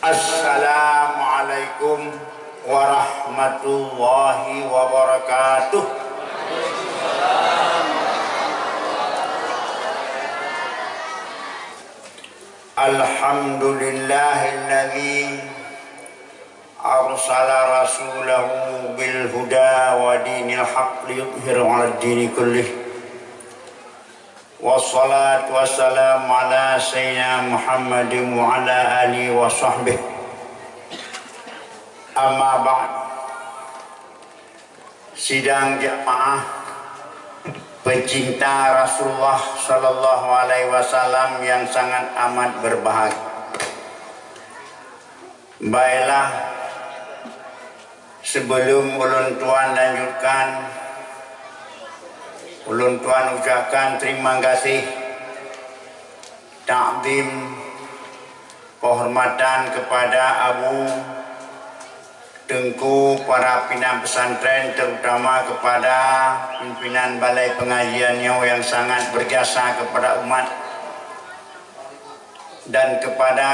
Assalamualaikum warahmatullahi wabarakatuh. Alhamdulillahilladzi arsala rasulahu bil huda wa dinil haqq liyudhhirahu 'alad dini kullih. Wassalatu wassalamu ala sayyidina Muhammadin wa ala alihi wa sahbihi. Amma ba'd. Sidang jamaah pecinta Rasulullah sallallahu alaihi wasallam yang sangat amat berbahagia. Baiklah, sebelum ulun tuan lanjutkan, ulun tuan ucapkan terima kasih, takdim, penghormatan kepada Abu Tengku, para pimpinan pesantren, terutama kepada pimpinan balai pengajiannya yang sangat berjasa kepada umat, dan kepada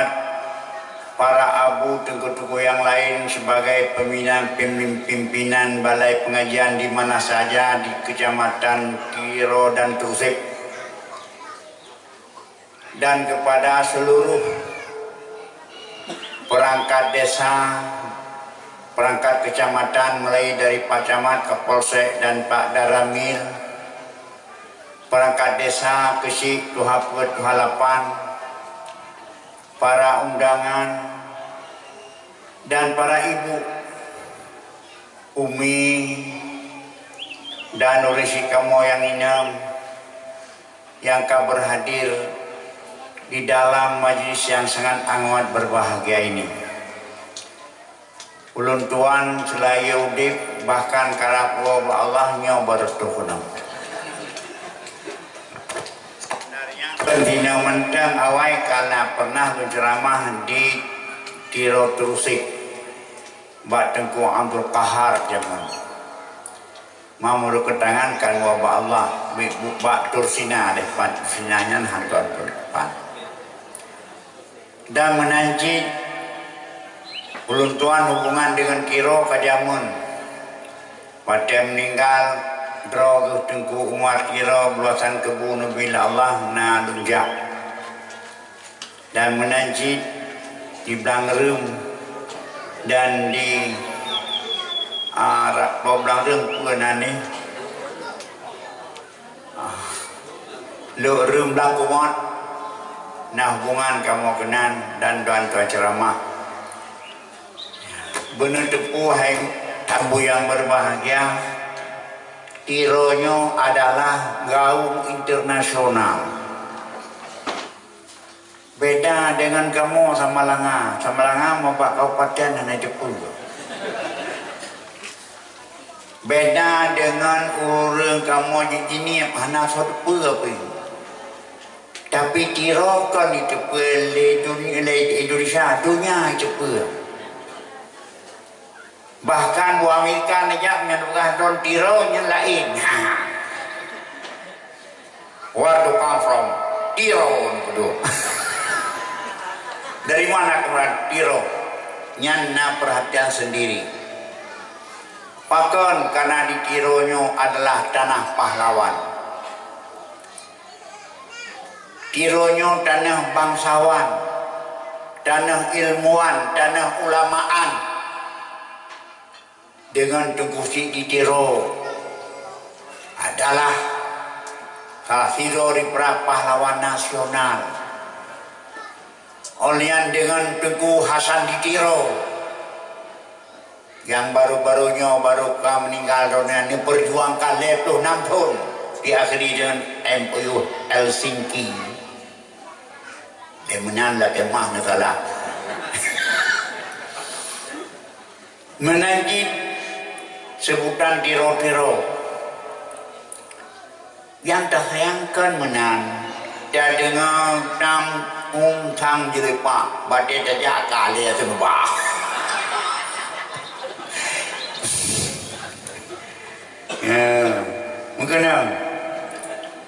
para Abu Tengku-tengku yang lain sebagai pimpinan balai pengajian di mana saja di Kecamatan Tiro dan Trusik, dan kepada seluruh perangkat desa, perangkat kecamatan, mulai dari Pak Camat, Kapolsek dan Pak Daramil, perangkat desa Kesik, Tuhaput, Tuhalapan, para undangan, dan para ibu, Umi dan Urisi kamu yang inam, yang kau berhadir di dalam majlis yang sangat amat berbahagia ini. Ulun tuan selayu udip, bahkan karap Allah nyoba restuhunam. Pentina mentang awai karena pernah menceramah di Tiro Trusik, Mbak Tengku Abdul Qahar zaman. Mamuru ketangan kan wabah Allah, Mbak Tursina depan sinanya hantar depan. Dan menanci ulun tuan hubungan dengan Kiro Kajamun. Pada meninggal Drogo Tengku Umar Kiro belasan kebun bila Allah na lunjak, dan menanci di Blangrum dan di Arab Blangrum penani lo rum Blangkumot. Nah, hubungan kamu kenan dan tuan-tuan ceramah benar tepu. Hai tamu yang berbahagia, Tironyo adalah gaung internasional. Beda dengan kamu sama Langa. Sama Langa mau pak kabupaten dan Jepun. Beda dengan orang kamu di sini mana suatu apa. Tapi Tiro kan itu Indonesia dunia Jepun. Bahkan bu Amerika aja menyebutkan don Tiro yang lain. Where to come from? Tiro. Dari mana kemudian Tiro? Nyana perhatian sendiri. Bahkan karena di Tironyo adalah tanah pahlawan. Tironyo tanah bangsawan, tanah ilmuwan, tanah ulamaan. Dengan Tengku di Tiro adalah salah satu dari para pahlawan nasional. Olian dengan Tengku Hasan di Tiro yang baru-barunya baru meninggal dunia, diperjuangkan 26 tahun, diakhiri dengan MOU Helsinki. Menanda kemah negara menanti sebutan Tiro-Tiro yang tersayangkan menang dan dengan enam tang jeripak badai tajak kali semua. Mungkin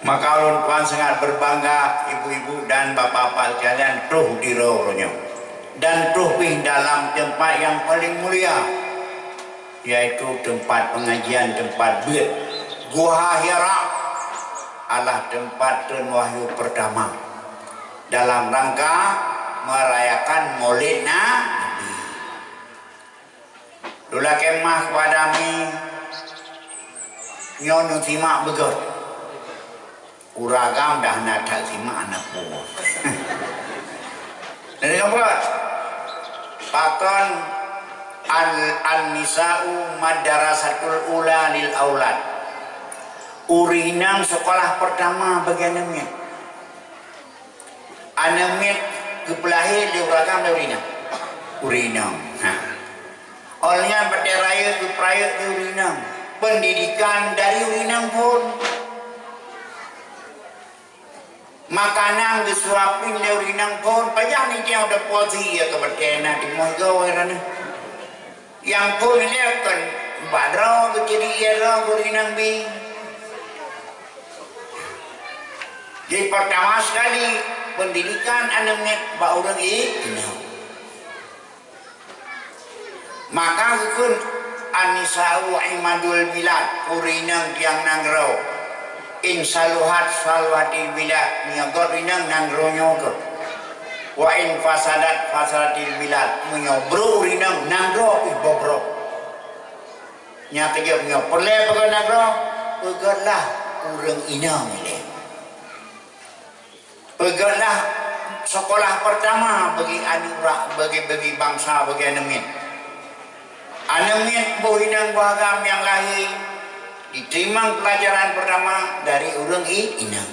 maka ulun tuan sangat berbangga ibu-ibu dan bapak-bapak sekalian tuh Tiro-nya. dan terus dalam tempat yang paling mulia, yaitu tempat pengajian, tempat bait Gua Hira adalah tempat Tun Wahyu pertama dalam rangka merayakan Maulid Nabi. Dula kemah padami nyon simak begot. Uragam dah nak tak simak anak buah. Dari kampret pakon An-Nisa'u Madarasatul Ula lil Aulad. Urinang sekolah pertama bagi anak-anak. Anak-anak kepelahir di uragam di urinang. Olehnya berderaya keperaya di urinang. Pendidikan dari urinang pun. Makanan disuapin di urinang pun. Pajak ni dia udah puasi ya keberkena di mohgo kerana. Yang pun ini akan badrau jadi era urinang bi. Jadi pertama sekali pendidikan anak-anak orang ini. Maka kekun An-Nisa'u Imadul Bilad urinang tiang nangrau. Insaluhat salwatil bilad menyagot rinang nangronyo ke. Wa in fasadat fasadatil bilad menyobro rinang nangro ibobro. Nyata dia punya perle pakai nangro pegatlah urang inang ini. Pegatlah sekolah pertama bagi anugerah bagi bangsa bagi anak-anak. Anak-anak bohinang bagam yang lahir diterima pelajaran pertama dari urang inang.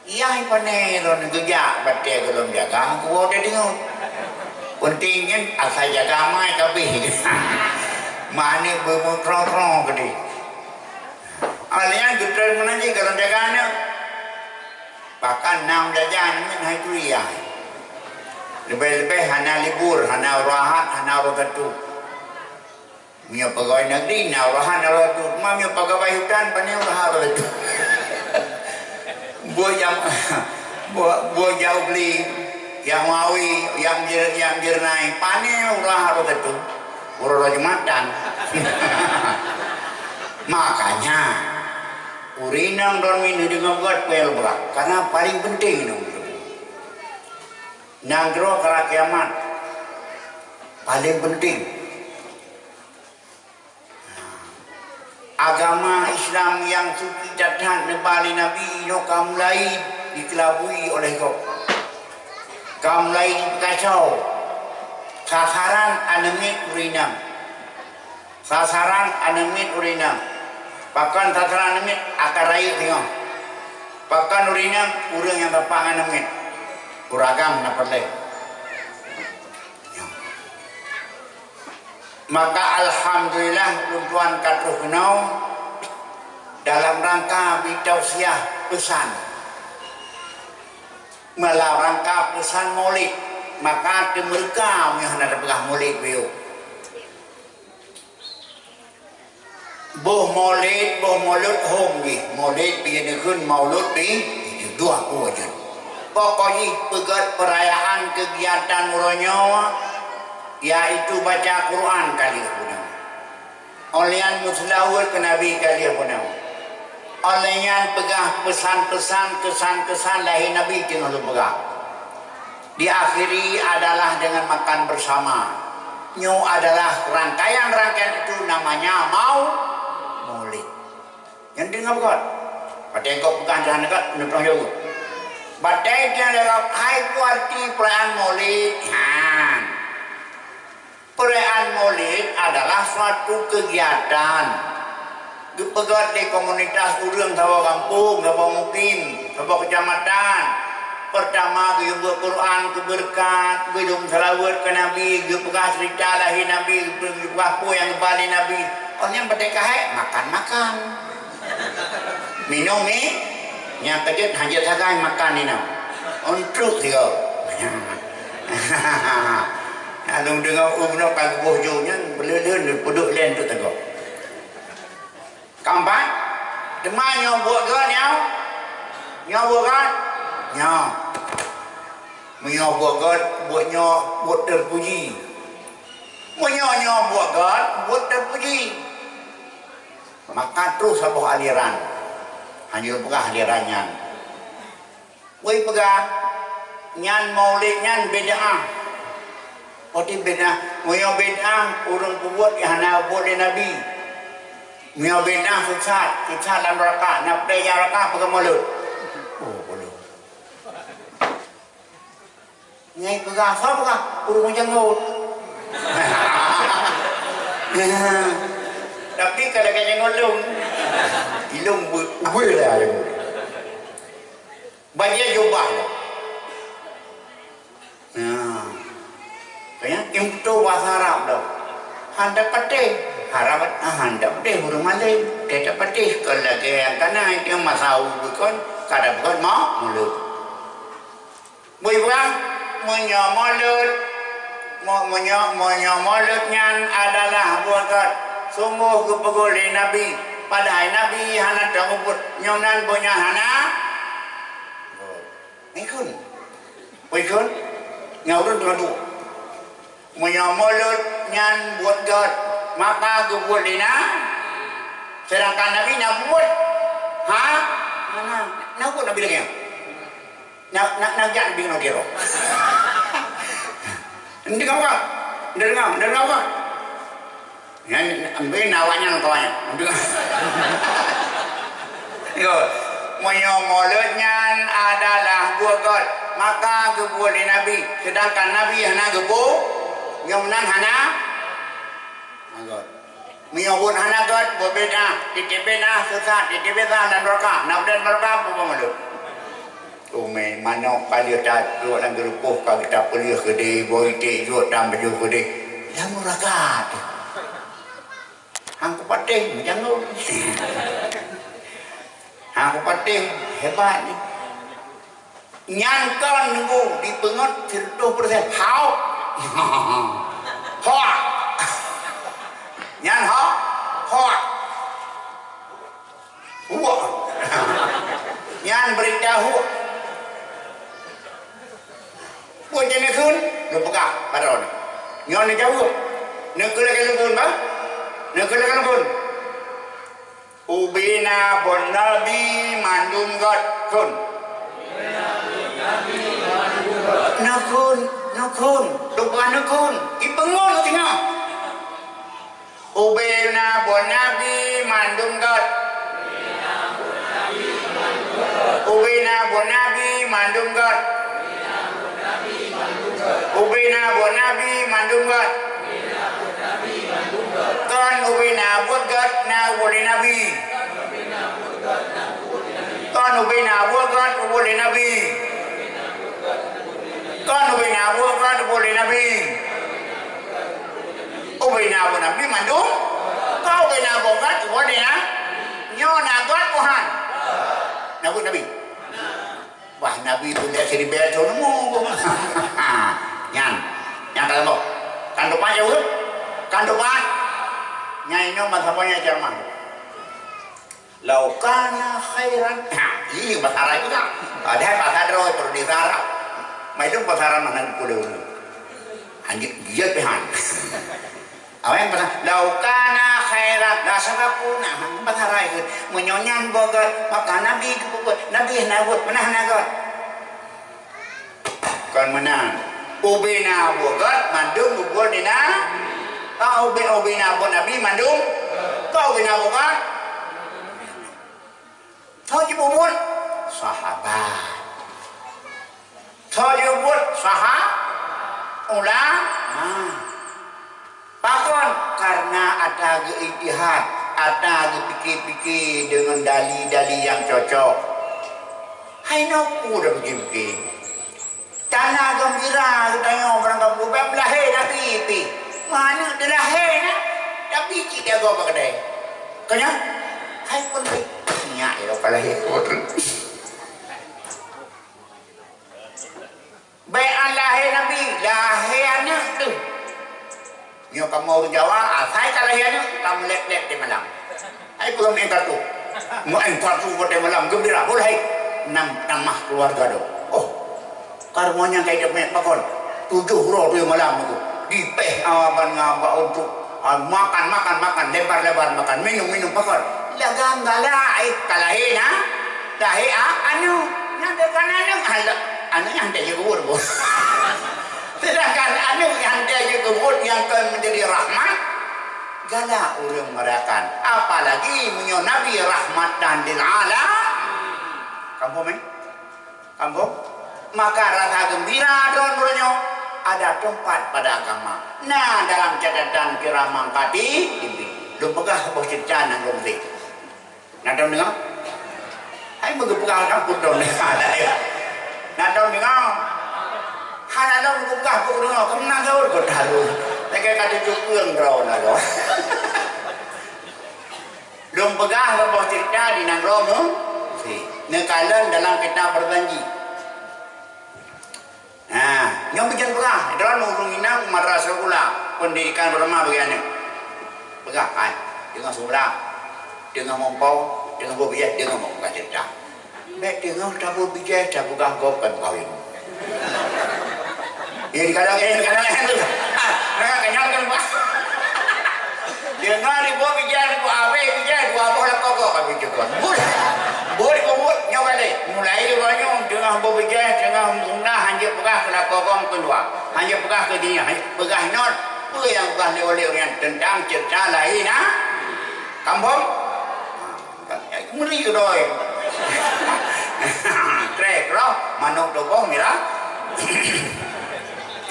Yang paneron gejak batik belum jaga aku udah dengar. Pentingnya asal jaga mai tapi mana bermukrong gede. Alnya getar menaji kalau jaganya. Bahkan 6 jajan ni hai kuliah. Lebih-lebih hana libur, hana rahat, hana rotatu. Mia pegawai negeri, na rahat, na rotatu. Mia pegawai hutan, panen rahat rotatu. Buat jauh beli, yang mawi, yang jernai, panen rahat rotatu. Urut Jumatan. Makanya urinang dan minum dengan buat pel berak karena paling penting minum. Nangro kara kiamat paling penting. Agama Islam yang suci datang nebali Nabi no kaum lain dikelabui oleh kau. Kaum lain kacau. Sasaran anemit urinang. Sasaran anemit urinang. Bahkan sasaran anemit akar rayu tengok. Bahkan urinang urang yang dapat anemit. Uragam dapat leh. Maka alhamdulillah tuan katuh kenau dalam rangka bitausiah pesan. Melalui rangka pesan Maulid. Maka mereka yang hendak pegang Maulid beliau. Boh Maulid home ni. Maulid begini kun Maulud ni dua wujud. Pokoknya pegat perayaan kegiatan uronyo yaitu baca Quran kali punau. Olehan muslawat ke Nabi kali punau. Olehan pegah pesan-pesan kesan-kesan lahir Nabi tinggal pegah. Diakhiri adalah dengan makan bersama. Nyo adalah rangkaian itu namanya Maulid. Yang dengar bukan? Padahal kau bukan jalan dekat, menurut juga. Padahal dia dekat, hai ku arti perayaan Maulid. Perayaan Maulid adalah suatu kegiatan. Dipegat di komunitas urang sahabat kampung, sahabat mukim, sahabat kecamatan. Pertama dia buat Quran keberkat, belum salawat ke Nabi, dia pegah cerita lahir Nabi, apa yang kembali Nabi. Orang yang berdekah makan. Minum ni, yang kejut hajat sagai makan ni nam. Untuk dia. Lalu dengar umno pagi bohjonya beleleh puduk len tu tegak. Kampai, demai nyawa buat kan nyau? Nyau buat kan? Nyau. Menyo buat God, buatnya buat terpuji. Menyo buat God, buat terpuji. Maka terus sebuah aliran. Hanya pegah alirannya. Woi pegah, nyan maulid nyan beda. Oti beda, menyo beda, urung buat yang hana buat Nabi. Menyo beda sesat dan neraka, nak pergi neraka pegah maulid. Oh boleh. Nyai pegah, apa pegah? Urung janggut. Tapi kalau kaya janggut ilung ubah lah. Bajia jubah lah. Kaya imtu bahasa Arab dah. Handap patih. Harapat handap patih hurung malay. Kaya patih. Kalau kaya tanah itu masau bukan. Kadang bukan mau mulut. Bukan. Menyomolutnya adalah buat sungguh kepeguli Nabi. Padahal Nabi hana takubut nyonan punya hana. Ikun, ngawurun dengan tu. Menyomolutnya buat God, maka kepegulina. Sedangkan Nabi nak buat, mana? Nak buat Nabi lagi? Nak jangan bingung kira. Dengar apa? Dengar apa? Yang ambil nawanya tuanya. Dengar. Yo, menyomolutnya adalah buat God, maka gebul Nabi. Sedangkan Nabi hana gebul, yang menang hana. God. Menyobot hana God berbeda, titipena sesat, titipena dan neraka. Nak dan neraka apa malu? Umay manok kali tak duduk dan gerupuh kalau kita pergi ke dia boy dia duduk dan baju ke dia yang murakat hang kupatih macam tu hang kupatih hebat ni nyangkan nunggu di pengot 100% hau hoak nyan hau hoak huak nyan berita huak buat jenis kun, lupa pada orang. Nyon ni jauh, nak kelakan kun bah, nak kelakan kun. Ubina bon Nabi mandum God kun. Nakun, lupa nakun. Ipengon tengah. Ubina bon Nabi mandum God. Ubina bon Nabi mandum God. Ubina buat Nabi mandum God. Kan ubina buat God nak boleh Nabi. Kan ubina buat God boleh Nabi. Kan ubina buat God boleh Nabi. Ubina buat Nabi mandum. Kau ubina buat God boleh na. Nyo nak God Tuhan. Nak buat Nabi. Wah Nabi tu dia sini betul nemu. Yang kalau mau kan depan jauh kan depan nyai no masapanya Jerman laukana khairan ini bahasa Arab juga ada bahasa Arab perlu ditarap macam bahasa Arab mana kudu anjir giat behan apa yang bahasa laukana khairan dasarapuna bahasa Arab menyonyan bogat maka Nabi nabut menah nagot kan menang ubina bogat mandung ubul dina kau ubina bon Nabi mandung kau ubina bogat kau jibubul sahabat kau jibubul pakon karena ada keijtihad ada kepikir-pikir dengan dali-dali yang cocok hai nopo dah pikir-pikir tanah gembira katanya orang kampung belahir Nabi pi mana dia lahir nak tapi dia go apa kedai kanya hai pun nyak ya kalau lahir baik lahir Nabi lahir anak tu nyo kamu Jawa asai kalau lahir anak kamu lek-lek di malam hai belum engkar tu mau engkar tu di malam gembira boleh nama keluarga do oh karmonya kayak demek pakon 7 roh 2 malam itu dipeh awan ngaba untuk makan lebar makan minum pakon lagang galai kalahin ha dahi anu nyanda kan anu yang dia kubur bos sedangkan anu yang dia kubur yang akan menjadi rahmat gala urang merakan apalagi menyo nabi rahmat dan lil alam kamu maka rasa gembira don bronyo ada tempat pada agama. Nah dalam catatan kiramang kati lu pegah bos cerita nang rumri. Nah dong dengar? Hai megepegah kampung dong ada ya. Nah dong dengar? Hana dong pegah bu dengar kemana gaul kau dalu. Lagi kata cukup draw na do. Lu pegah bos cerita di nang romo. Si nekalan dalam kitab berjanji. Nah, yang bikin pegah, dalam urungina madrasah pula pendidikan pertama begini. Pegah, dengan sebelah, dengan mompau, dengan bobijah, dengan mau buka cerita. Baik dengan dapur bijah, dapur gangkop kan kawin. Ya dikadang tu. Mereka kenyalkan pak. Dengan di bobijah, di awe bijah, di abah lah pokok kami cukup. Boleh kubur nyawa leh. Mulai di banyak dengan bobijah, dengan munah hanya pegah kena pokok kedua. Hanya pegah ke dia, pegah not. Apa yang pegah oleh orang tentang cerita lain ha? Kampung? Meri ke doi. Trek roh, manuk dobong mira.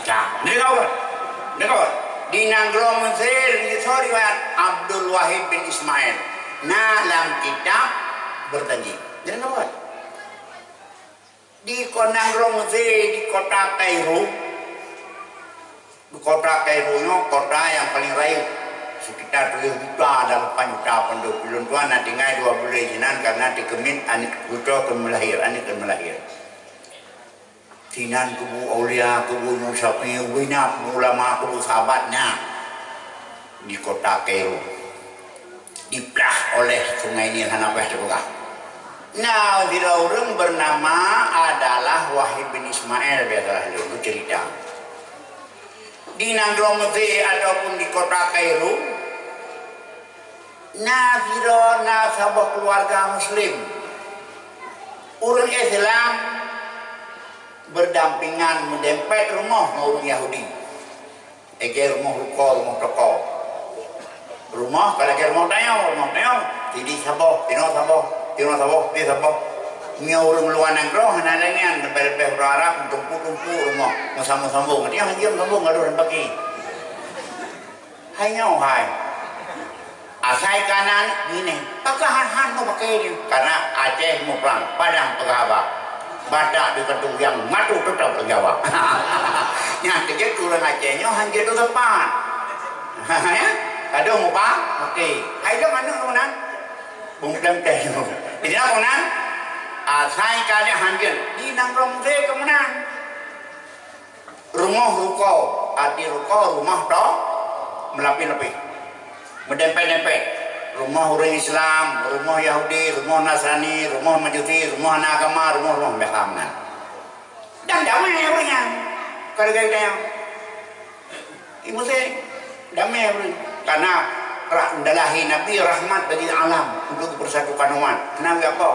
Nah, dengar. Di Nanggro Mesir disoriwayat Abdul Wahid bin Ismail. Dalam kitab berjanji. Jadi apa? Di Nanggro Mesir di kota Kairo. Kota Kairo kota yang paling raya. Sekitar 2 juta dan 8 juta penduduk. Belum tuan nanti ngai 2 bulan jinan karena dikemin anik buta kemelahir. Sinan kubu aulia, kubu nusapi, winap, ulama, kubu sahabatnya di kota Kairo diplah oleh sungai Nil Hanapah terbuka. Nah, orang bernama adalah Wahid bin Ismail biasalah itu cerita. Di Nanggro Mesir ataupun di kota Kairo, sebuah keluarga Muslim, orang Islam berdampingan mendempet rumah orang Yahudi. Rumah ruko, rumah toko. Rumah kalau rumah tayo. Jadi saboh, tino saboh. Nya orang luar Nanggro hanalangan lebih berharap tumpu rumah sambung. Dia hanya sambung ada orang bagi. Hai. Asai kanan ini. Pakahan mau pakai ini karena Aceh mau perang Padang Pegawai. Badak di kedua yang matu tetap berjawab. Yang kerja kurang Acehnya hanya itu tepat. Ya, kadang apa? Okey. Hai dah mana kawan? Bungkam teh. Ini apa kawan? Asai kali hanya di Nanggro Mesir kemenang. Rumah ruko, arti ruko rumah toh melapih-lapih, mendempet-dempet. Rumah orang Islam, rumah Yahudi, rumah Nasrani, rumah Majusi, rumah anak agama, rumah Behamnan. Dan damai orangnya. Kalau kita yang ibu saya damai orang. Karena dalahi Nabi rahmat bagi alam untuk persatukan umat. Kenapa apa?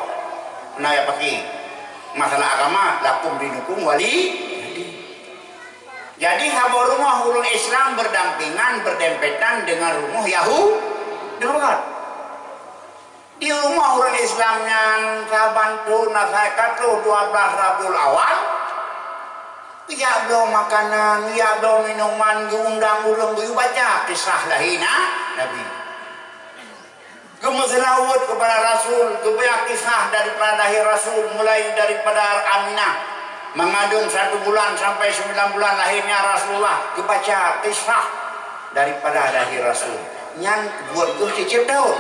Kenapa pakai masalah agama lakum dinukum wali. Jadi haba rumah orang Islam berdampingan, berdempetan dengan rumah Yahudi. Dengar. Di rumah orang Islamnya saban tu nasihat tu 12 Rabiul Awal. Ya belum makanan, ya belum minuman, diundang ulang baca kisah lahina Nabi. Kemuselawat kepada Rasul, kepada kisah daripada lahir Rasul mulai daripada Aminah mengandung 1 bulan sampai 9 bulan lahirnya Rasulullah. Kebaca kisah daripada lahir Rasul. Yang buat gue cicip tahun.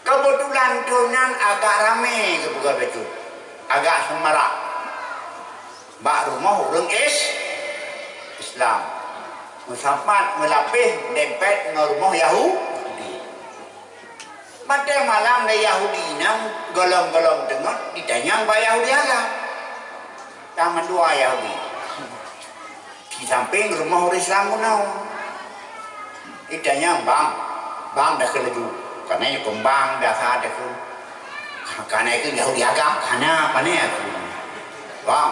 Kebetulan tunan agak rame kebuka baju, agak semarak. Bak rumah orang Islam, musapat melapih dempet dengan rumah Yahudi. Pada malam na Yahudi nang golong-golong dengar ditanya ba Yahudi agam. Taman dua Yahudi. Di samping rumah orang Islam punau. Ditanya bang dah keleju. Karena ini pembang dah ada ke. Karena itu Yahudi agam. Karena apa ni aku? Bang.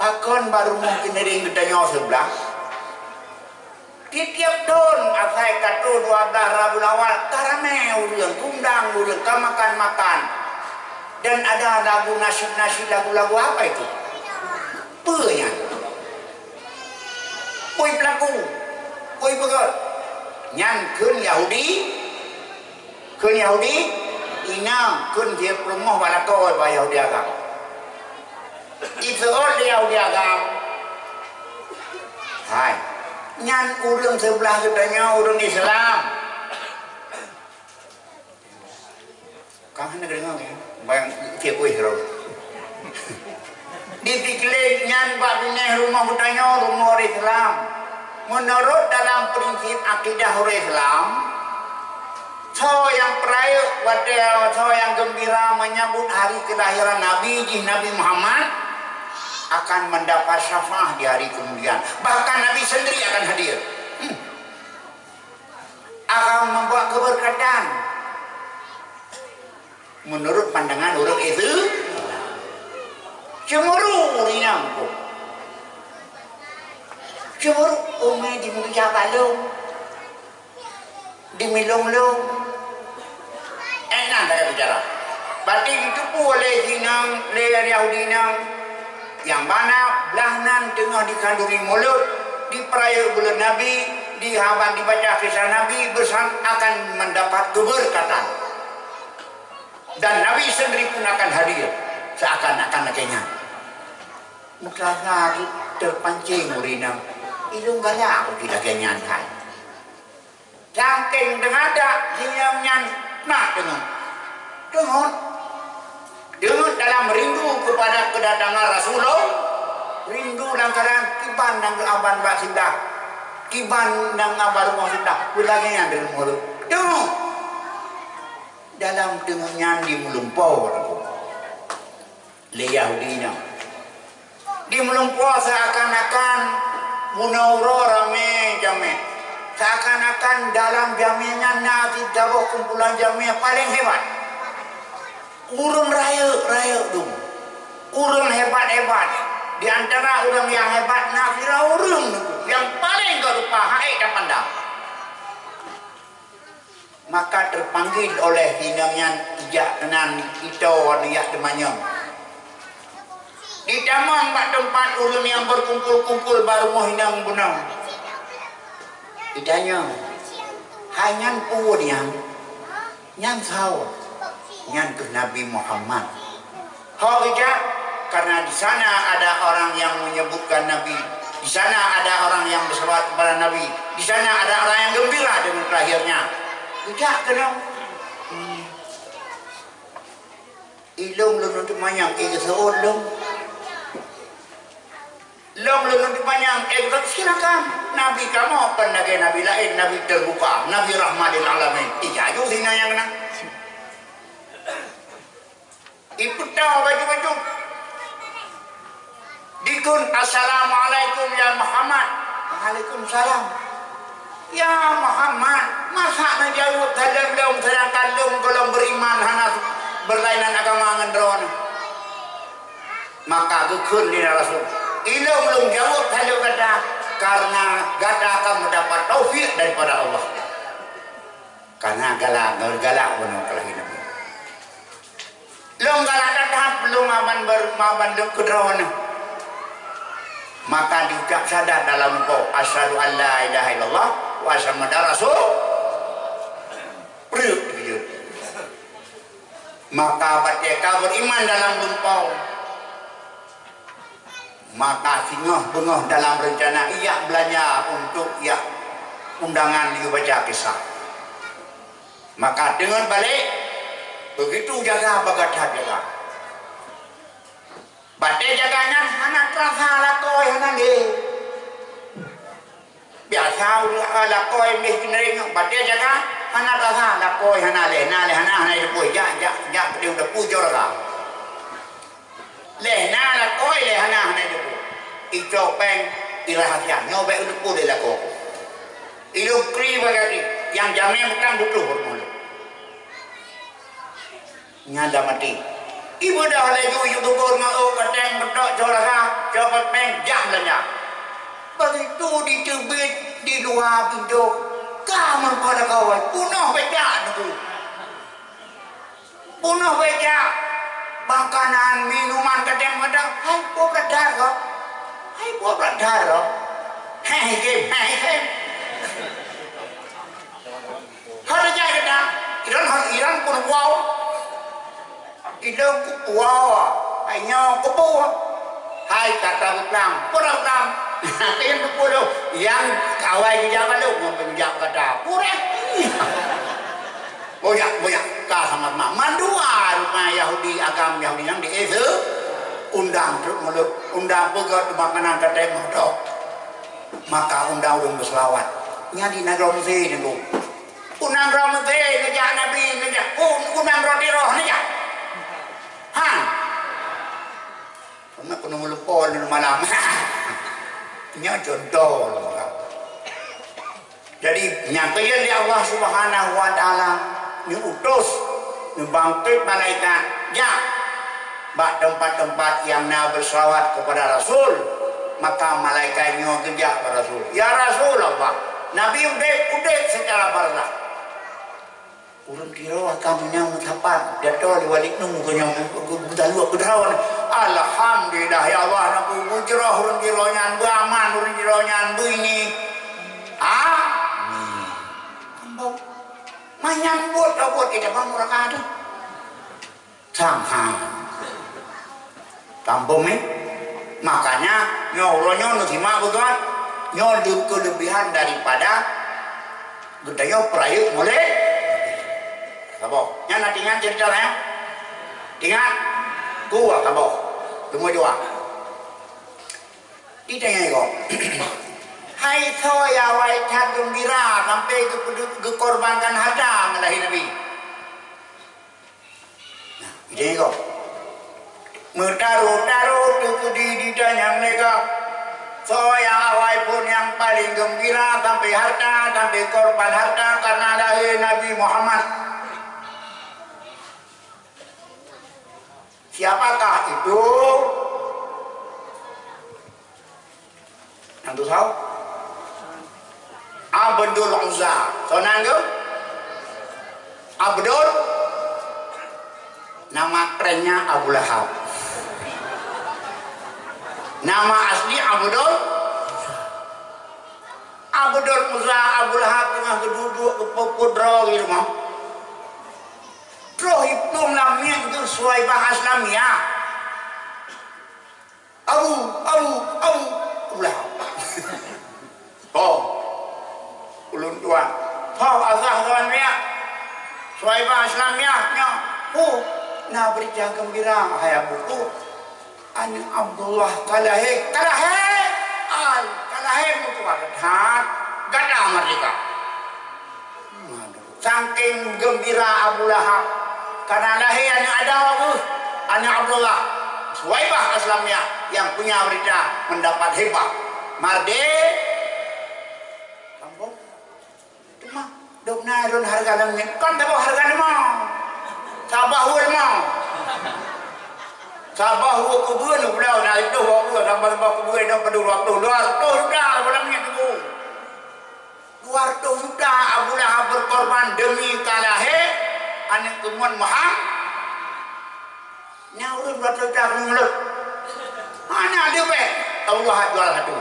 Akon baru mungkin ada ditanya sebelah. Di tiap tahun asai katu 12 Rabiul Awal tarame urang undang urang makan dan ada lagu nasyid lagu-lagu apa itu punya koi pelaku koi begot nyan keun Yahudi inang keun dia perumoh balakoi ba Yahudi agam itu oleh Yahudi agam hai nyan urang sebelah katanya urang Islam. Kamu nak dengar ya? Bayang kepoi hero. Dipikir nyan bab ini rumah katanya rumah orang Islam. Menurut dalam prinsip akidah orang Islam, so yang peraya pada so yang gembira menyambut hari kelahiran Nabi Muhammad akan mendapat syafaat di hari kemudian. Bahkan Nabi sendiri akan hadir. Akan membawa keberkatan. Menurut pandangan orang itu, cemburu rinang. Cemburu umai di muka balong, di milong-long. Enak saya bicara. Berarti itu pun oleh sinang, oleh Yahudi nang. Yang mana belahnan tengah dikandungi mulut di perayaan bulan Nabi di haban dibaca kisah Nabi akan mendapat keberkatan dan Nabi sendiri pun akan hadir seakan-akan nakenya muka lagi terpancing murinam ilung galak aku tidak kenyan hai cangking dengan ada sinyamnya nak dengar dalam rindu kepada kedatangan Rasulullah, rindu lantaran kiban nang aban bak sindah, kiban nang abar rumah sindah, pulangnya yang dalam mulut. Tengok dalam tengahnya di melumpau, le Yahudinya di melumpau seakan-akan munauro rame jame, seakan-akan dalam jaminya nanti dapat kumpulan jamiah paling hebat. Urang raya dong. Urang hebat-hebat. Di antara urang yang hebat nak kira urang yang paling berupa haid dan pandang. Maka terpanggil oleh hinangnya ijak tenan kita niat demanyam. Di damang tempat urang yang berkumpul-kumpul baru mau hinang bunang. Ditanya, hanya puan yang tahu. Yang ke Nabi Muhammad. Hawija karena di sana ada orang yang menyebutkan Nabi, di sana ada orang yang berselawat kepada Nabi, di sana ada orang yang gembira dengan kelahirnya. Tidak kenal. Ilong lulun tu manyang seorang long lulun tu manyang silakan. Nabi kamu apa Nabi lain, Nabi terbuka, Nabi rahmatil alamin. Ijaju sini yang nak. Iputau baju-baju dikun assalamualaikum ya Muhammad. Waalaikumsalam ya Muhammad. Masa nak jawab dalam sedangkan kalau beriman hana berlainan agama ngendron. Maka dikun di Rasul ilmu belum jawab dalam kata karena gada akan mendapat taufik daripada Allah karena galak benar kelahiran long galak datang belum aman kedrawan maka diucap sadar dalam kau asyhadu an la ilaha illallah wa asyhadu anna rasul maka mereka beriman dalam lumpau maka singoh-bengoh dalam rencana ia belanja untuk ia undangan dibaca kisah maka dengan balik begitu jaga bagat jaga bate jaganya anak terasa lakoi hanange biasa lakoi meh kinering bate jaga hana rasa la koi hana le hana le koi ja dia udah pujo ra le na la koi le hana le ko ijo peng irahasian nyobe udah pude la ko ilu kri bagati yang jamnya bukan butuh hormon nyanda mati ibu dah laju youtuber ngau kadang bedok jolaka coba peng jahlanya begitu dicubit di luar pintu kamu pada kawan punah beja tu punah beja makanan minuman kadang kadang hai buat radar kok hai harga kadang Iran pun wow Idan wow hanya kupu hai kata Islam kurang yang kupu yang kawai jaga lu menjak kata pura boyak ka sama mandua rumah Yahudi agama Yahudi yang di itu undang pegat makanan kadang modok maka undang berselawat nya di negara Mesir itu undang Mesir ngejak Nabi ngejak undang roti roh ngejak han karena penuh lupa malam nya contoh jadi nyatanya di Allah Subhanahu wa taala diutus membangkit malaikat ya bak tempat-tempat yang nak berselawat kepada Rasul maka malaikatnya kerja kepada Rasul ya Rasulullah Nabi udah secara barzah urang kira kami yang mutapan jatuh di walik nung kanya dalu kedrawan alhamdulillah ya Allah naku mujrah urang kira nyandu aman urang kira nyandu ini kambau manyambut abot tidak bang urang ada sanghang kampung makanya nyoronya nusima betul nyoduk kelebihan daripada gedaya perayuk mulai kabo nya natingan cerita lah ingat gua kabo tunggu jua ditanya kok hai soya wai tak gembira sampai kekorbankan harta ngelahi Nabi nah ditanya kok taruh tuku ditanya mereka soya wai pun yang paling gembira sampai harta sampai korban harta karena lahir Nabi Muhammad. Siapakah itu? Yang tu tahu? Abdul Uzza. Sonan ke? Abdul. Nama kerennya Abu Lahab. Nama asli Abdul. Abdul Uzza, Abu Lahab tengah duduk pudra gitu mah. Roh itu namanya itu sesuai bahasa Islamia. Abu Lahab. Oh, ulun tuan. Azah tuan dia. Sesuai bahasa Islamia. Nah berita gembira hai buku. Ani Abdullah kalahe mutu adat gada merdeka. Saking gembira Abu Lahab karena lahir ada Abdullah Suwaibah Islamiyah yang punya berita mendapat hibah mardek kampung cuma dok narun harga langit kan tak harga nama sabah kebun udah naik tu tambah kebun dah pada waktu luar tu sudah langit tu waktu sudah Abu Lahab berkorban demi kalahe anak kemuan maham nyaurun buat letak mulut mana ada be Allah jual satu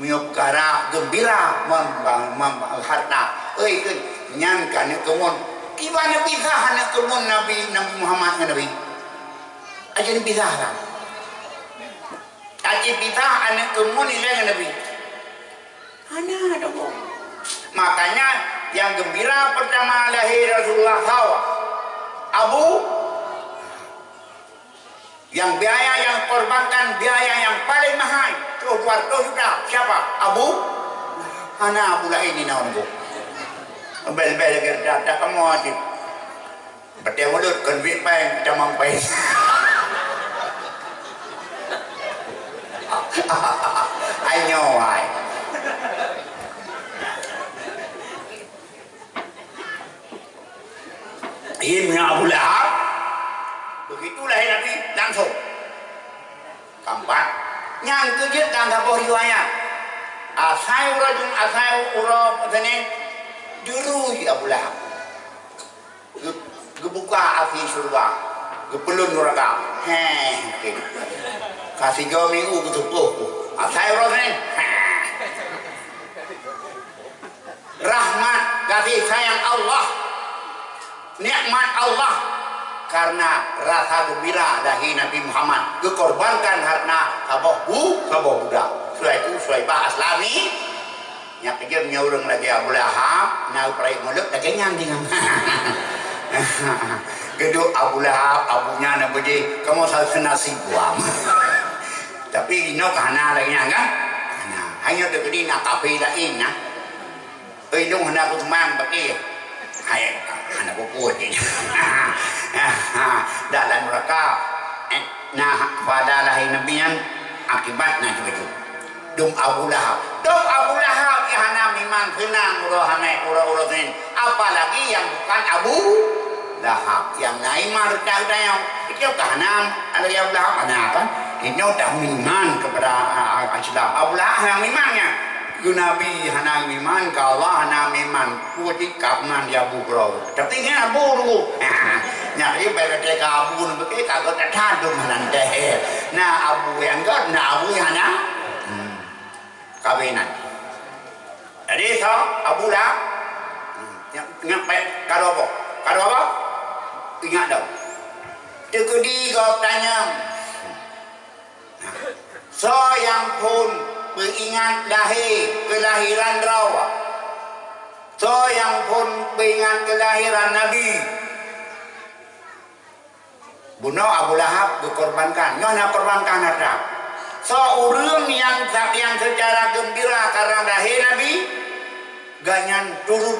miukara gembira membang harta kan nyangka anak kemuan gimana bisa anak kemuan Nabi Muhammad Nabi aja dipisah lah aja pisah anak kemuan ini Nabi ada kok. Makanya yang gembira pertama lahir Rasulullah SAW Abu yang biaya yang korbankan biaya yang paling mahal sudah siapa? Abu Abu lah ini naon bu bel-bel kerja tak kamu aja betul mulut konvit pai camang pai I know why ini Abu Lahab begitulah Nabi langsung keempat yang kejut dan sebuah riwayat asai urah petani dirui Abu Lahab gebuka api surga gepelun neraka kasih 2 minggu ketutup asai urah petani rahmat kasih sayang Allah nikmat Allah karena rasa gembira dari Nabi Muhammad dikorbankan karena sabah budak setelah itu Suhaibah Aslami yang kerja menyaurang lagi Abu Lahab nak perai mulut lagi nyanding geduk Abu Lahab abunya nak beri kamu harus nasi buang tapi ini kahana lagi kan hanya terjadi nak kafe lain nah hidung hendak aku teman bagi hai anak kuat ini dalam neraka nah pada lahir Nabi yang akibatnya itu dum Abu Lahab yang hana memang kenang urah-urah apalagi yang bukan Abu Lahab yang lain marutnya yang itu karena ada yang Lahab apa ini udah iman kepada Islam Abu Lahab yang imannya Nabi hana iman ke Allah hana iman kuat kapan dia bukro tapi ini Abu dulu nak dia berkata Abu begitu kalau tak ada nanti nah Abu yang god nah Abu hana kawinan jadi so Abu Lahab ngapain kalau apa ingat dah tekudi kau tanya so yang pun beringat kelahiran rawa so yang pun beringat kelahiran Nabi bunuh Abu Lahab dikorbankan nak korbankan harta so urang yang secara gembira karena lahir Nabi ganyan turut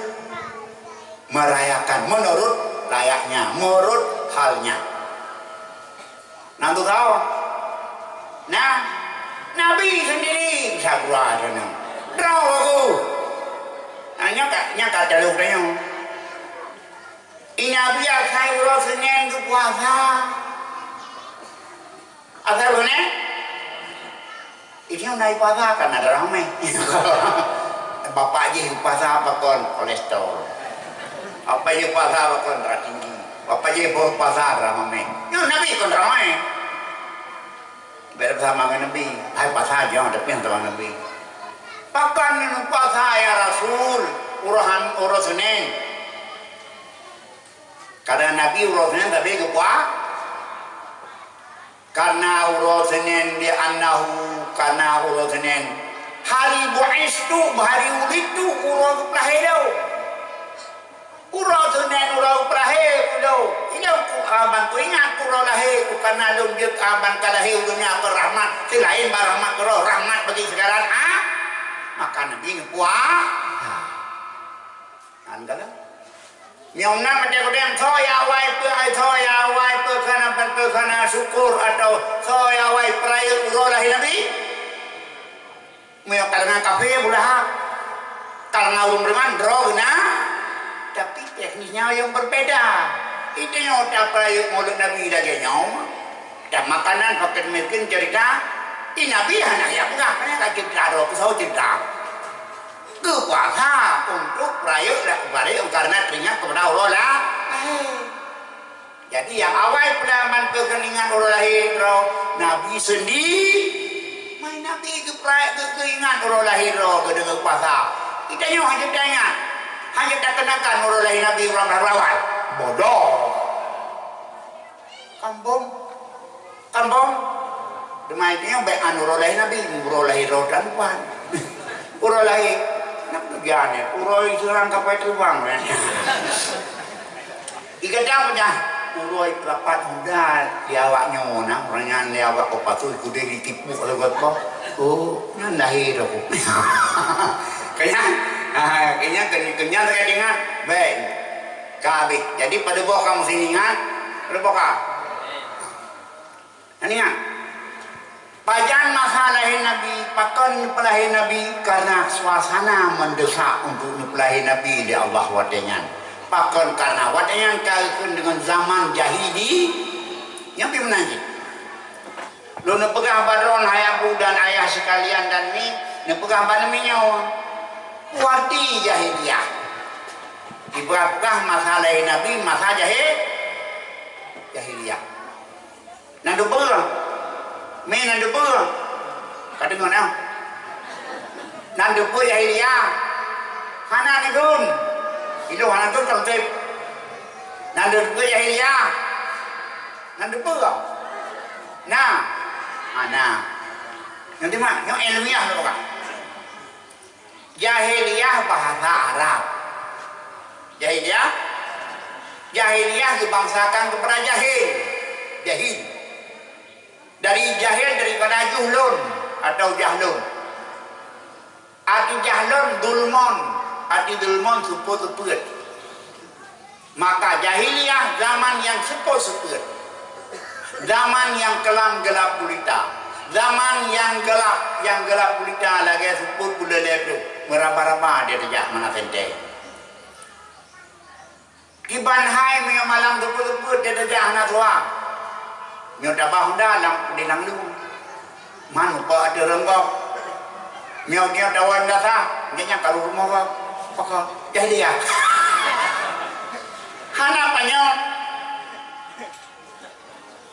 merayakan menurut layaknya menurut halnya nanti tahu nah Nabi sendiri sabra sana draw aku nya kata lu kaya ini Nabi asai urus Senin ke puasa asal Senin ini naik puasa kan ada ramai bapak je puasa apa kon kolesterol apa je puasa apa kon darah tinggi apa je puasa ramai Nabi kon ramai bersama dengan Nabi, hai pasal jangan tapi yang teman Nabi. Pakan minum pasal ya Rasul, urus Senin. Karena Nabi urus Senin tapi kepuas. Karena urus Senin dia anahu karena urus Senin. Hari bu'istu, hari ulitu urus prahedau. Urus Senin urus prahedau. Ini abang tu ingat kurang lahir karena lum dia abang kalahir dunia rahmat selain rahmat kurang rahmat bagi sekarang maka Nabi puas anda yang nama dia kemudian soya wai perkana syukur atau soya wai peraya urang lahir Nabi mau kalangan kafe boleh kalangan urang bermandro tapi teknisnya yang berbeda itu yang tak perayaan mulut Nabi lagi nyom dan makanan pakai mungkin cerita ini Nabi hanya yang bukan hanya cerita roh pesawat cerita kuasa untuk perayaan karena teringat kepada Allah lah jadi yang awal pelaman kekeningan Allah lahir Nabi sendiri main Nabi itu perayaan keingat Allah lahir dengan kuasa kita yang hanya tanya hanya tak kenakan Allah lahir Nabi orang berawal bodoh kampung demaitnya baik anurolai Nabi urolai rodan pan urolai nak bagiannya uroi serang kapai terbang ikan dah punya uroi perapat muda diawaknya orang orangnya diawak kopatu kuda ditipu oleh gotpo oh nan lahir aku kaya Kenyang terkait dengan baik. Kabeh. Jadi pada bawah kamu sini ingat, pada bawah. Ini ingat. Pajan masalah Nabi, pakon pelahin Nabi karena suasana mendesak untuk pelahin Nabi di Allah wadengan. Pakon karena wadengan kaitan dengan zaman jahili yang menangi. Lu nak pegang badron ayahku dan ayah sekalian dan ni nak pegang namanya wadi jahiliyah. Ibarat masalah Nabi masalah jahiliyah. Nandu berang. Main nandu pun, kadang mana? Nandu pun ya iya, hana ni dun, itu hana tu tertib. Nandu pun ya iya, nandu pun, nah, yang di mana? Yang ilmiah tu kan? Jahiliyah bahasa Arab, jahiliyah dibangsakan kepada jahil. Dari jahil daripada juhlun atau jahlun. Arti jahlun dulmon, arti dulmon seput-seput. Maka jahiliyah zaman yang seput-seput. Zaman yang kelam gelap gulita. Zaman yang gelap gulita lagi seput bulan itu meraba-raba dia terjak mana sente. Kiban hai punya malam seput-seput dia terjak anak tua. Nyo tabah dalam di lang lu. Man pa ada renggok. Nyo dawan dasa, nya kalau rumah apa? Pakak jadi ya. Hana panyo.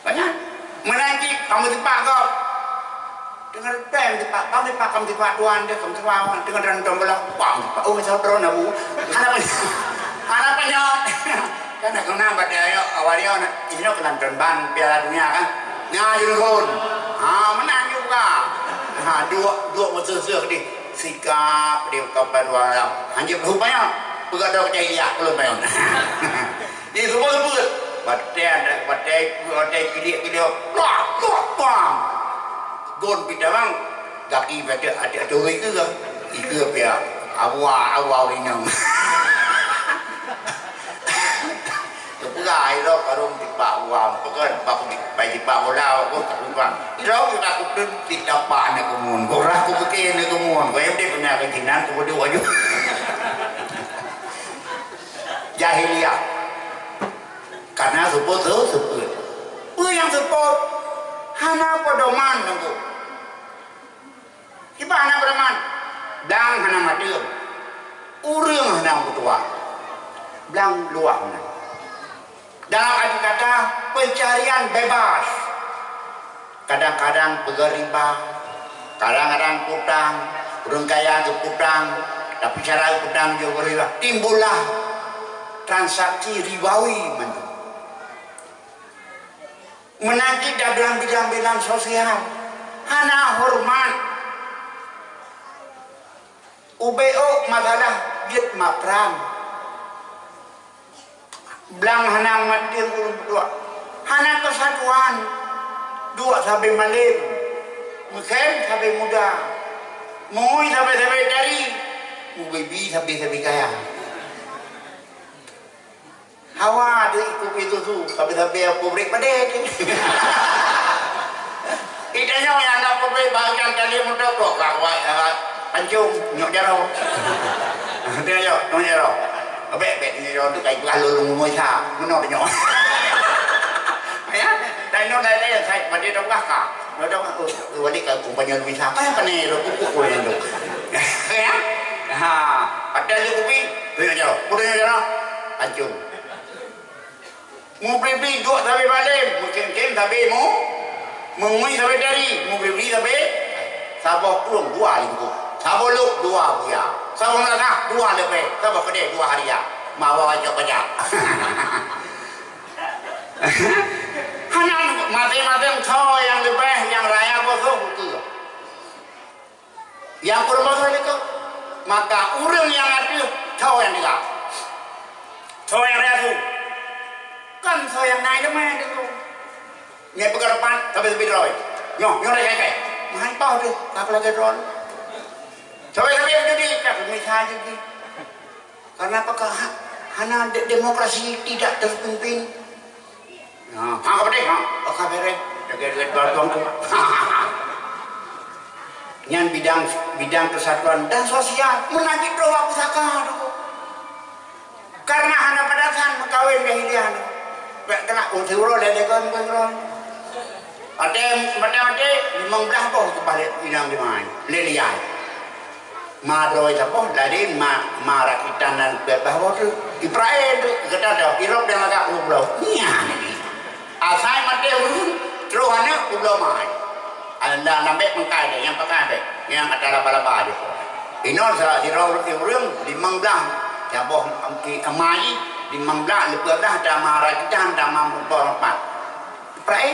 Banyak. Menanti kamu dipak kau. Dengan pen dipak, kamu dipak tuan dia kamu dipak dengan rantau belah. Bang, oh misal drone abu. Hana panyo. Karena kena pada ayo awalnya ini penonton ban Piala Dunia kan, ngaji pun, menang juga, dua macam di sikap di kapan walau, hanya rupanya berada kejayaan belum bayar, ini semua sebut, batai kili, gon bidang, kaki baca ada itu pia, awal ini. Lai đó cả đông thịt bạo vào có bạo thịt bày thịt bạo lao có cả đúng không? Đó chúng ta cũng đơn thịt đào bạn này cũng muốn, có ra cũng cái kia này cũng muốn, có em đây phần nào cái thịt nán cũng có đùa chứ. Jahiliyah, karena support support, yang support, hana pedoman nunggu. Kita hana pedoman, dang hana matium, urang hana kutua, blang luang. Dalam arti kata pencarian bebas. Kadang-kadang pegariba, kadang-kadang putang, rengkaya ke putang, tapi cara putang juga riba. Timbullah transaksi ribawi menanti dalam bidang-bidang sosial. Hana hormat. UBO masalah jid mapram. Belang hana mati dua, hana kesatuan dua sampai malam, mungkin sampai muda, mui sampai dari, mubibi sampai kaya. Hawa ada itu tu sampai publik pada. Itanya yang nak publik bahagian kali muda kok kawai pancung nyok jaro, dia nyok jaro. Bek ni orang tu kayak lalu ngomong sah, mana dia nyok. Ya, dan orang saya pada dok kakak, dok wali kalau kumpanya lebih sah, apa ni dok kuku yang dok. Ya, ada lebih, dia nyok, punya nyok, pancung. Mau beli dua sampai malam, mungkin sampai mengui sampai dari, mau beli sampai sabuk kurung dua itu. Sabuk lu dua buaya, sabuk lengah dua lebih, sabuk kedai dua hari ya, mau aja banyak. Hanya mati-mati thau yang lebih, yang raya kosong itu. Yang permasalahan itu, maka urang yang ada thau yang tidak, thau yang raya itu, kan thau yang naik lemah itu. Ngai pekerjaan tapi lebih roy, nyok kayak, main pau tu, tak lagi drone. Sampai jadi tak misal jadi Karena apakah hana demokrasi tidak terpimpin? Nah, apa deh? Apa bere? Dekat batuan tu. Yang bidang kesatuan dan sosial menagih doa pusaka tu. Karena hana padasan kawin dahilian. Kena unsur dari kon. Ada 15 boh kebalik bidang di mana? Lelian. Madoi tapoh dari marakitan dan bahwa tu Israel kita ada Iraq dan agak pulau. Nia ni. Asal mati urun teruhannya pulau mai. Anda nampak mengkai yang pakai yang ada laba-laba tu. Ino sa Iraq urun 15 jaboh amai 15 lebih dah ada marakitan dan mampu berempat. Israel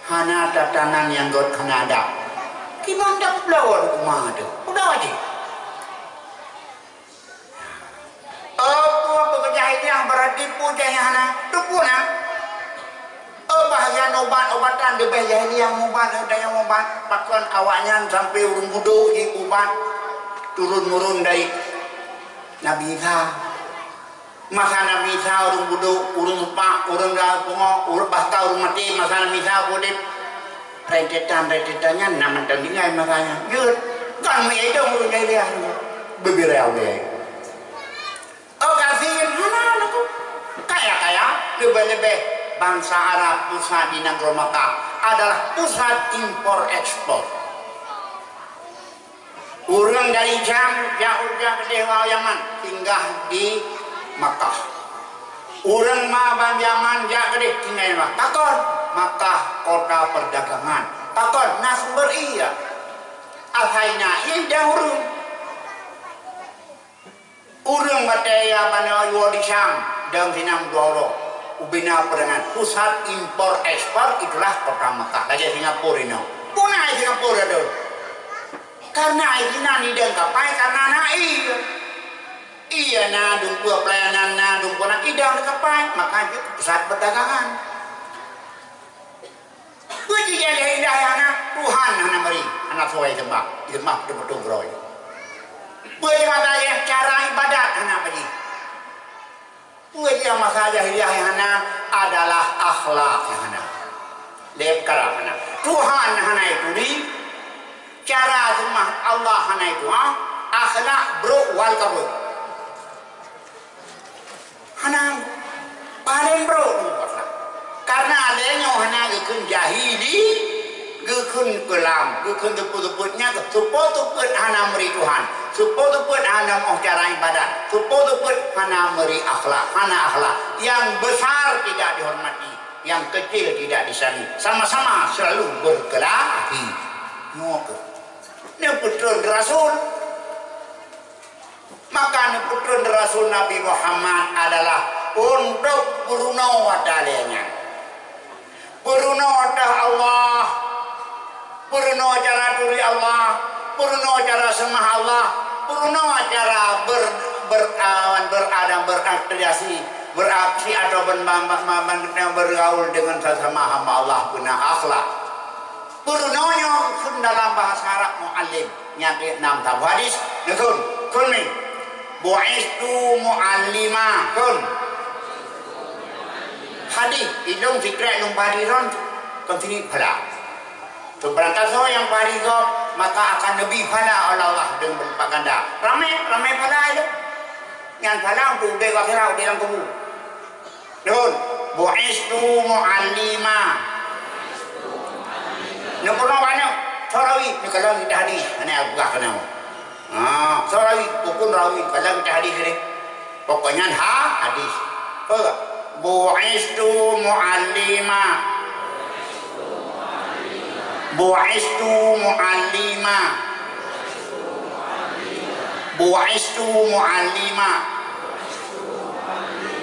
hana tatanan yang got Kanada. Kimang dah pulau tu mah tu. Udah aja. Yang berarti pujayana tupuna bahagian obat-obatan di jahiliyah obat ada yang obat pakuan awaknya sampai urung budu di obat turun-murun dari Nabi Isa masa Nabi Isa urung budu urung lupa urung pungo urung basta urung mati masa Nabi Isa bodip rentetan-rentetannya nama tandingan makanya yud kan itu urung jahiliyah beberapa deh kasihin mana tu kaya lebih-lebih bangsa Arab pusat di negara Makkah adalah pusat impor ekspor. Orang dari jauh-jauh ke Yaman tinggal di Makkah. Orang Maban Yaman jauh ke tinggal di Makkah. Takon Makkah kota perdagangan. Takon nas beria. Asalnya ini dahulu. Urang bataya bana yo di Syam dan Sinam Doro ubina perangan pusat impor ekspor itulah kota Makkah lagi Singapura ini punah Singapura tu karena ini ni dan kapai karena iya na dumpu pelayanan na dumpu nak idang kapai maka itu pusat perdagangan puji jadi hidayahna Tuhan hana beri anak suai sembah betul betul bagaimana yang cara ibadat anak bagi? Bagaimana masalah jahiliyah hana adalah akhlak hana. Lekar hana. Tuhan hana itu di cara sembah Allah hana itu akhlak bro wal kabur. Hana paling bro karena adanya hana gekun jahili gekun kelam gekun teput-teputnya teput-teput hana meri Tuhan teput-teput hana mau cara ibadat teput-teput hana meri akhlak hana akhlak yang besar tidak dihormati yang kecil tidak disani sama-sama selalu berkelahi ini putra Rasul maka ini putra Rasul Nabi Muhammad adalah untuk berunaw adalanya berunaw adah Allah purno acara turi Allah, purno acara semah Allah, purno acara beradam beraktivitas, beraksi atau bergaul dengan sesama hamba Allah guna akhlak. Purnonya kun dalam bahasa Arab muallim nyati 6 tabu hadis, kun ni bu'istu muallima kun hadis idung fikra nung badiron continue pala. Berangkat so yang parigo maka akan lebih pala oleh Allah dengan berlipat ganda. Ramai pala itu. Yang pala untuk bego kira di dalam kubu. Nun, bu'istu mu'allima. Nukuno banyak. Sorawi ni kalau kita hadis, ana agak kena. Sorawi pukul rawi kalau kita hadis ni. Pokoknya hadis. Bu'istu mu'allima. Bu'istu mu'allima Bu'istu mu'allima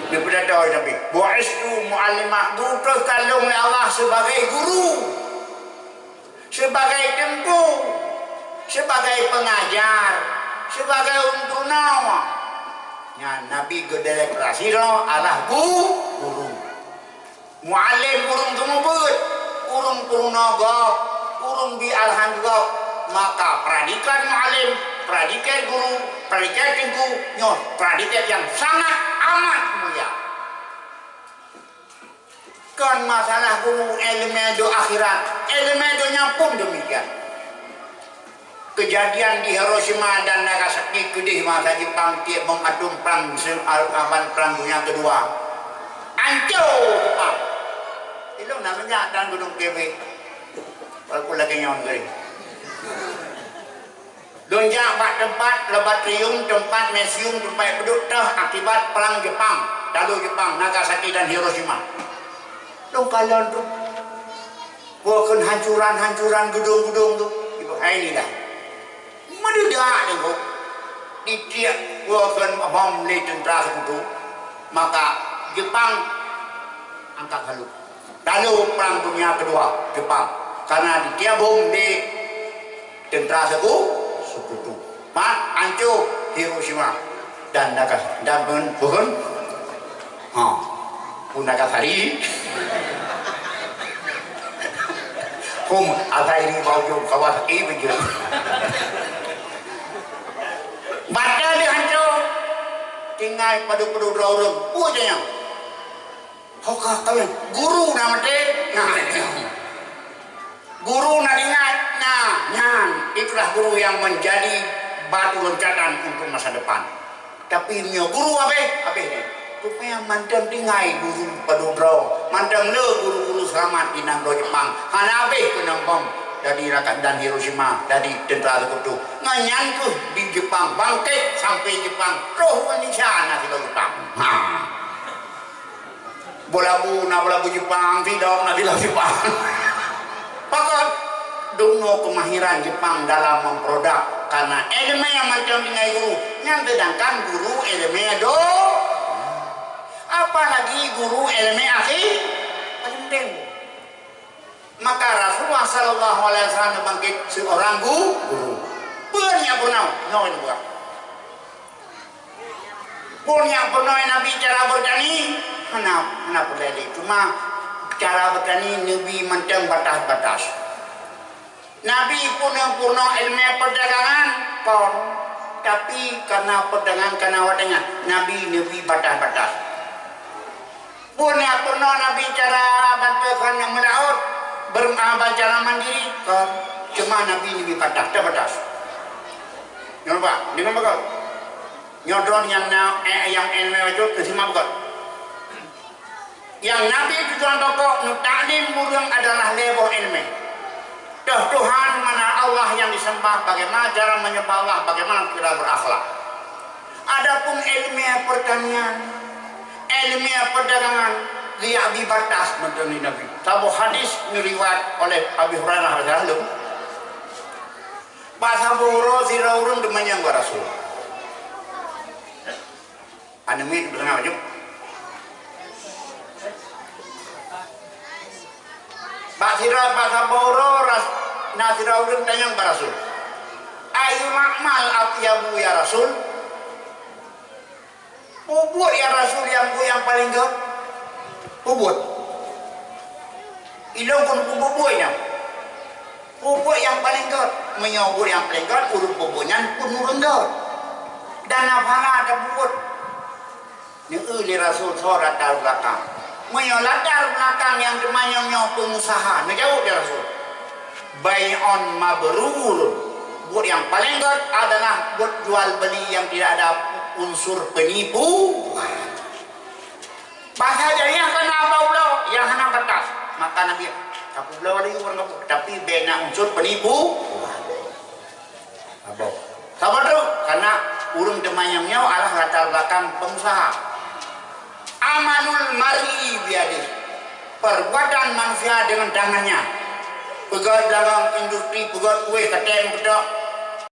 daripada tahu tapi bu'istu mu'allima diutuskan oleh Allah sebagai guru sebagai tempu sebagai pengajar sebagai untunawa ya Nabi gedeklarasi Allah guru mu'allim urung tumubut urung naga urung di alhamdulillah maka peradikan mu'alim predikat guru, predikat tengku, predikat yang sangat amat mulia. Kan masalah guru elemen do akhirat, elemen donya pun demikian. Kejadian di Hiroshima dan Nagasaki kedih masa Jepang tiap mengatum perang perang dunia kedua. Hancur Jepang. Itu namanya dan gunung PB. Walaupun lagi nyawan gering. Donjak bak tempat laboratorium, tempat museum, tempat penduduk akibat perang Jepang, lalu Jepang, Nagasaki dan Hiroshima. Dong kalian tu bukan hancuran gedung-gedung tu. Ibu ini dah. Mendadak tu. Di tiap bukan bom di tentara itu, maka Jepang angkat halu. Lalu perang dunia kedua Jepang karena di tiap bom di tentara sekutu. Hancur Hiroshima dan Nagasaki dan bukan Nagasaki. Ada ini baju Kawasaki begitu. Baca dia hancur. Tinggal padu-padu orang. Puja yang. Hokah kalian. Guru nama dia. Guru nak ingat. Itulah guru yang menjadi batu loncatan untuk masa depan. Tapi guru apa ni? Supaya mantan tinggai guru padudro, mantan le guru-guru selamat di Nangro Jepang. Hana habis kena bom dari rakyat dan Hiroshima dari tentara sekutu. Nganyan tu di Jepang bangkit sampai Jepang roh Indonesia nak kita Jepang. Bola-bu Jepang tidak nak kita Jepang. Pakat dungo kemahiran Jepang dalam memproduk karena elemen yang macam tinggai guru. Yang sedangkan guru elemen do. Apalagi guru ilmu akhir penting. Maka Rasulullah sallallahu alaihi wasallam bangkit seorang guru. Punya punau, nyawa buat. Punya punau Nabi cara bertani, mana boleh. Cuma cara bertani Nabi mentang batas-batas. Nabi punya ilmu perdagangan pun, tapi karena perdagangan karena wadangan Nabi batas-batas. Punya pernah Nabi cara bantuan yang melaut cara mandiri cuma Nabi ini batas. Nyoba, dengan bagus. Nyodron yang ilmu itu terima bagus. Yang Nabi itu tuan pokok taklim burung adalah level ilmu. Tuhan mana Allah yang disembah, bagaimana cara menyembah Allah, bagaimana kita berakhlak. Adapun ilmu pertanian, ilmiah perdagangan lihat di batas menurut Nabi. Tabu hadis diriwayat oleh Abi Hurairah radhiyallahu anhu. Bahasa boro siraurun demanya gua Rasul. Anemi berenang aja. Bahasa boro nasiraurun tanya gua Rasul. Ayu makmal atyabu ya Rasul. Ubud ya Rasul yang paling gak ubud ilong pun ubudnya ubud yang paling gak menyobur yang paling gak urut bubunyan pun urut gak dan apakah ada ubud ni Rasul sorat latar belakang latar belakang yang demanyong pengusaha jauh dia Rasul bay'on mabrur ubud yang paling gak adalah buat jual beli yang tidak ada unsur penipu. Bahasa jadinya kena bau yang hendak batas. Maka Nabi aku belau lagi orang kamu, tapi bena unsur penipu. Abau. Sabar tu, karena urung demanyamnya adalah latar belakang pengusaha. Amalul mar'i biadih. Perbuatan manusia dengan tangannya. Pegawai dalam industri, pegawai kue, ketemu,